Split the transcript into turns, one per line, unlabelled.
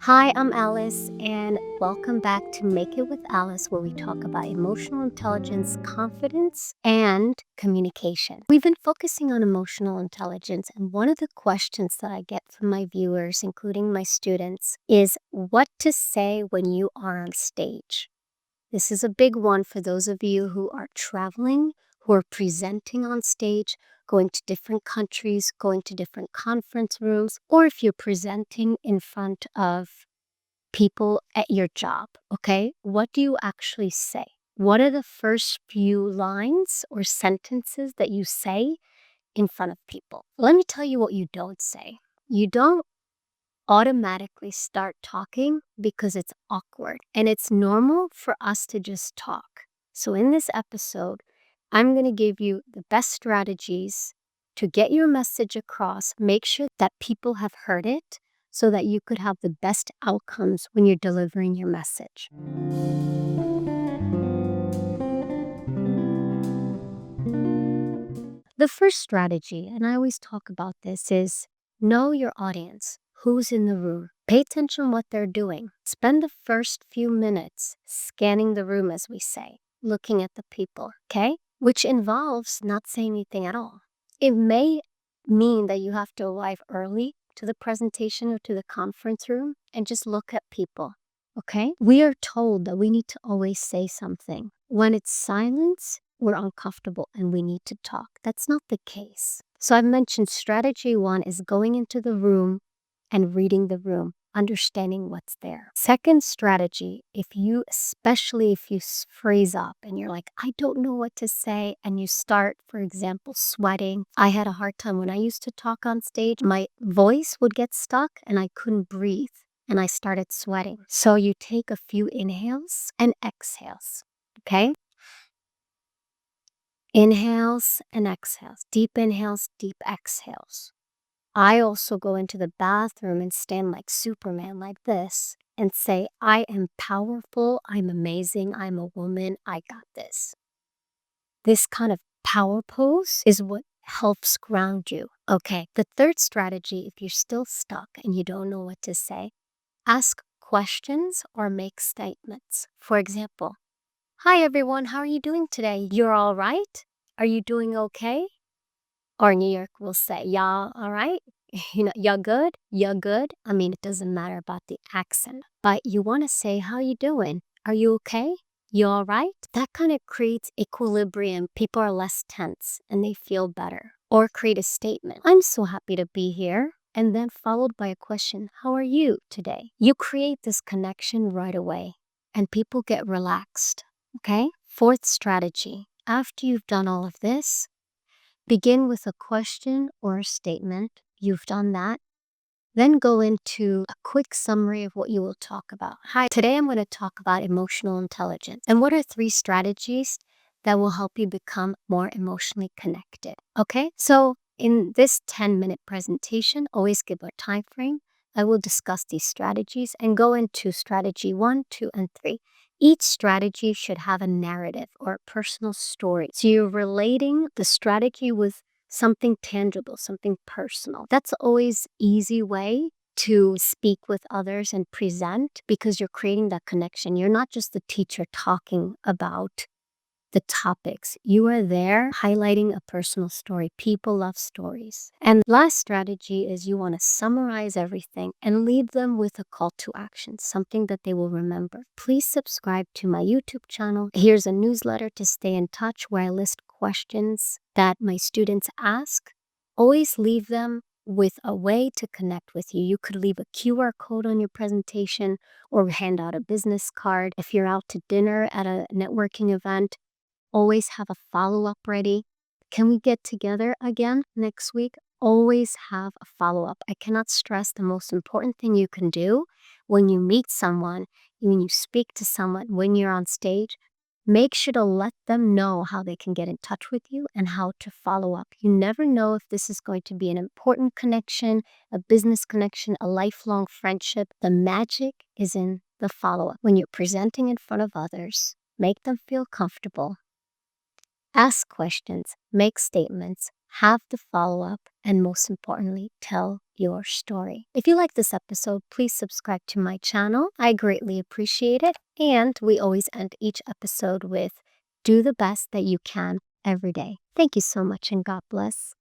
Hi, I'm Alice, and welcome back to Make It with Alice, where we talk about emotional intelligence, confidence, and communication. We've been focusing on emotional intelligence, and one of the questions that I get from my viewers, including my students, is what to say when you are on stage. This is a big one for those of you who are traveling, who are presenting on stage, going to different countries, going to different conference rooms, or if you're presenting in front of people at your job, okay? What do you actually say? What are the first few lines or sentences that you say in front of people? Let me tell you what you don't say. You don't automatically start talking because it's awkward, and it's normal for us to just talk. So in this episode, I'm going to give you the best strategies to get your message across, make sure that people have heard it so that you could have the best outcomes when you're delivering your message. The first strategy, and I always talk about this, is know your audience. Who's in the room? Pay attention what they're doing. Spend the first few minutes scanning the room, as we say, looking at the people, okay? Which involves not saying anything at all. It may mean that you have to arrive early to the presentation or to the conference room and just look at people, okay? We are told that we need to always say something. When it's silence, we're uncomfortable and we need to talk. That's not the case. So I've mentioned strategy one is going into the room and reading the room, understanding what's there. Second strategy, especially if you freeze up and you're like, I don't know what to say, and you start, for example, sweating. I had a hard time when I used to talk on stage. My voice would get stuck and I couldn't breathe and I started sweating. So you take a few inhales and exhales, okay? Inhales and exhales, deep inhales, deep exhales. I also go into the bathroom and stand like Superman like this and say, I am powerful, I'm amazing, I'm a woman, I got this. This kind of power pose is what helps ground you. Okay, the third strategy, if you're still stuck and you don't know what to say, ask questions or make statements. For example, hi everyone, how are you doing today? You're all right? Are you doing okay? Or New York will say, y'all all right? Y'all good? You're good? I mean, it doesn't matter about the accent, but you want to say, how you doing? Are you okay? You all right? That kind of creates equilibrium. People are less tense and they feel better. Or create a statement. I'm so happy to be here. And then followed by a question, how are you today? You create this connection right away and people get relaxed, okay? Fourth strategy, after you've done all of this, begin with a question or a statement. You've done that. Then go into a quick summary of what you will talk about. Hi, today I'm going to talk about emotional intelligence. And what are 3 strategies that will help you become more emotionally connected? Okay, so in this 10-minute presentation, always give a time frame. I will discuss these strategies and go into strategy 1, 2, and 3. Each strategy should have a narrative or a personal story. So you're relating the strategy with something tangible, something personal. That's always easy way to speak with others and present because you're creating that connection. You're not just the teacher talking about the topics. You are there highlighting a personal story. People love stories. And last strategy is you want to summarize everything and leave them with a call to action, something that they will remember. Please subscribe to my YouTube channel. Here's a newsletter to stay in touch where I list questions that my students ask. Always leave them with a way to connect with you. You could leave a QR code on your presentation or hand out a business card. If you're out to dinner at a networking event, always have a follow-up ready. Can we get together again next week? Always have a follow-up. I cannot stress the most important thing you can do when you meet someone, when you speak to someone, when you're on stage. Make sure to let them know how they can get in touch with you and how to follow up. You never know if this is going to be an important connection, a business connection, a lifelong friendship. The magic is in the follow-up. When you're presenting in front of others, make them feel comfortable. Ask questions, make statements, have the follow-up, and most importantly, tell your story. If you like this episode, please subscribe to my channel. I greatly appreciate it. And we always end each episode with do the best that you can every day. Thank you so much and God bless.